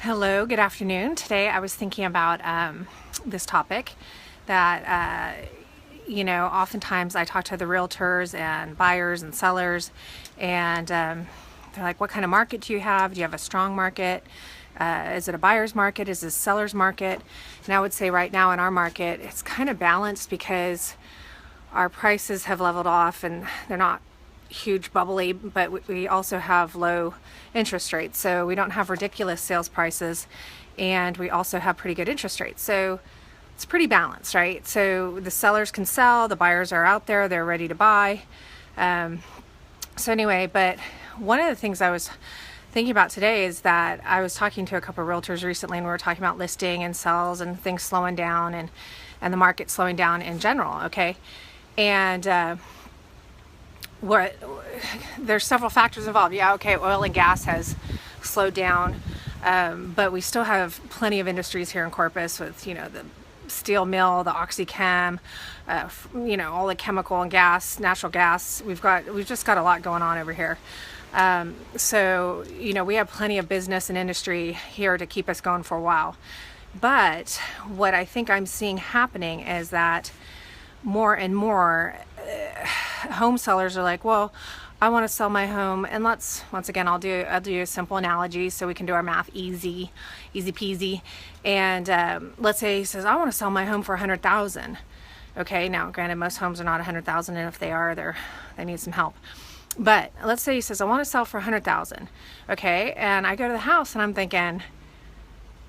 Hello, good afternoon. Today I was thinking about this topic that, oftentimes I talk to the realtors and buyers and sellers, and they're like, what kind of market do you have? Do you have a strong market? Is it a buyer's market? Is it a seller's market? And I would say right now in our market, it's kind of balanced because our prices have leveled off and they're not huge bubbly, but we also have low interest rates, so we don't have ridiculous sales prices, and we also have pretty good interest rates, so it's pretty balanced, right? So the sellers can sell, the buyers are out there, they're ready to buy. So anyway, but one of the things I was thinking about today is that I was talking to a couple of realtors recently, and we were talking about listing and sales and things slowing down, and the market slowing down in general, okay? And there's several factors involved. Yeah, okay, oil and gas has slowed down, but we still have plenty of industries here in Corpus with, the steel mill, the OxyChem, all the chemical and gas, natural gas. We've just got a lot going on over here. So, we have plenty of business and industry here to keep us going for a while. But what I think I'm seeing happening is that more and more home sellers are like, well, I want to sell my home, and once again, I'll do a simple analogy so we can do our math easy peasy. And let's say he says, I want to sell my home for $100,000. Okay, now granted, most homes are not $100,000, and if they are, they need some help. But let's say he says, I want to sell for $100,000. Okay, and I go to the house and I'm thinking,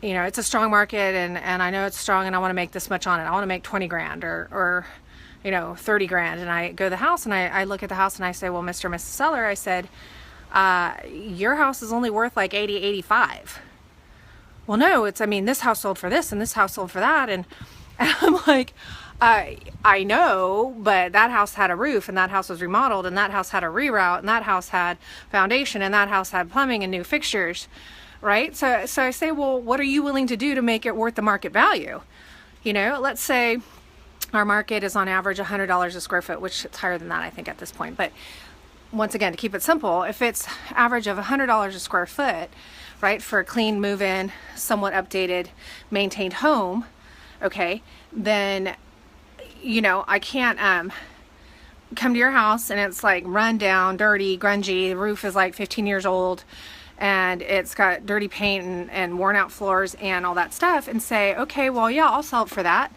it's a strong market, and I know it's strong, and I want to make this much on it. I want to make 20 grand or 30 grand. And I go to the house and I look at the house and I say, well, Mr. and Mrs. Seller, I said, your house is only worth like 80, 85. Well, no, this house sold for this and this house sold for that. And I'm like, I know, but that house had a roof, and that house was remodeled, and that house had a reroute, and that house had foundation, and that house had plumbing and new fixtures, right? So I say, well, what are you willing to do to make it worth the market value? Let's say our market is on average $100 a square foot, which it's higher than that, I think, at this point. But once again, to keep it simple, if it's average of $100 a square foot, right, for a clean move-in, somewhat updated, maintained home, okay, then, I can't come to your house and it's like run down, dirty, grungy, the roof is like 15 years old, and it's got dirty paint and worn out floors and all that stuff, and say, okay, well, yeah, I'll sell it for that.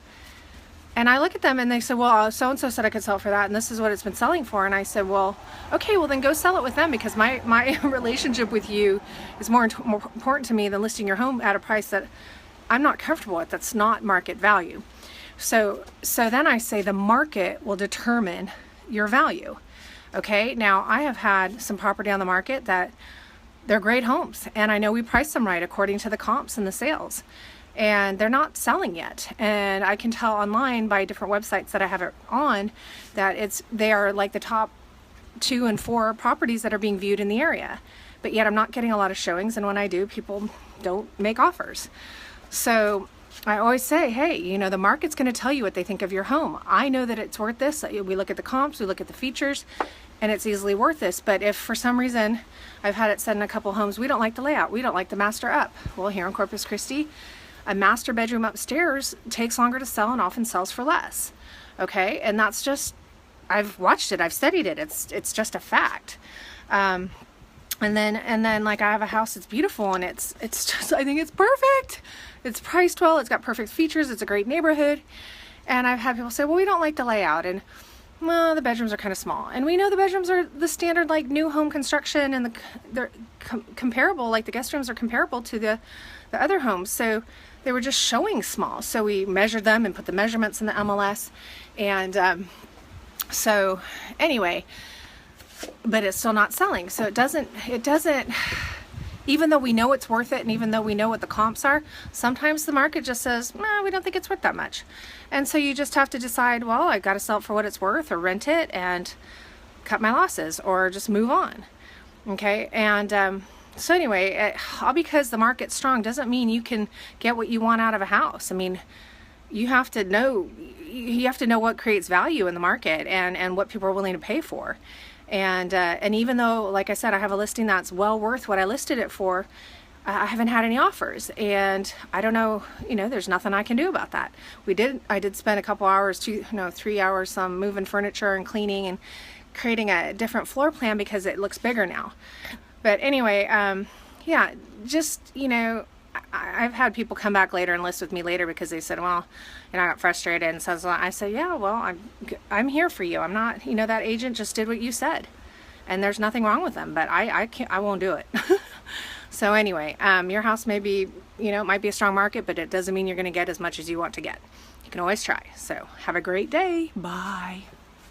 And I look at them and they said, well, so-and-so said I could sell it for that, and this is what it's been selling for. And I said, well, okay, well then go sell it with them, because my relationship with you is more important to me than listing your home at a price that I'm not comfortable with. That's not market value. So then I say the market will determine your value. Okay, now I have had some property on the market that they're great homes, and I know we price them right according to the comps and the sales, and they're not selling yet. And I can tell online by different websites that I have it on that they are like the top 2 and 4 properties that are being viewed in the area, but yet I'm not getting a lot of showings, and when I do, people don't make offers. So I always say, hey, the market's going to tell you what they think of your home. I know that it's worth this. We look at the comps, we look at the features, and it's easily worth this. But if for some reason, I've had it said in a couple homes, we don't like the layout, we don't like the master up. Well, here in Corpus Christi, a master bedroom upstairs takes longer to sell and often sells for less. Okay, and that's just, I've watched it, I've studied it. It's just a fact. And then like I have a house that's beautiful, and it's just, I think it's perfect. It's priced well, it's got perfect features, it's a great neighborhood. And I've had people say, well, we don't like the layout, and well, the bedrooms are kind of small. And we know the bedrooms are the standard like new home construction, and they're comparable, like the guest rooms are comparable to the other homes. So they were just showing small. So we measured them and put the measurements in the MLS. And so anyway, but it's still not selling. So it doesn't, even though we know it's worth it, and even though we know what the comps are, sometimes the market just says, no, we don't think it's worth that much. And so you just have to decide, well, I've got to sell it for what it's worth, or rent it and cut my losses, or just move on. Okay, and so anyway, all because the market's strong doesn't mean you can get what you want out of a house. You have to know what creates value in the market, and what people are willing to pay for. And even though, like I said, I have a listing that's well worth what I listed it for, I haven't had any offers, and I don't know, there's nothing I can do about that. I did spend a couple hours, 3 hours, moving furniture and cleaning and creating a different floor plan because it looks bigger now. But anyway, yeah, just, I've had people come back later and list with me later because they said, well, I got frustrated, and so I said, yeah, well, I'm here for you. I'm not, that agent just did what you said, and there's nothing wrong with them, but I won't do it. So anyway, your house may be, it might be a strong market, but it doesn't mean you're going to get as much as you want to get. You can always try. So have a great day. Bye.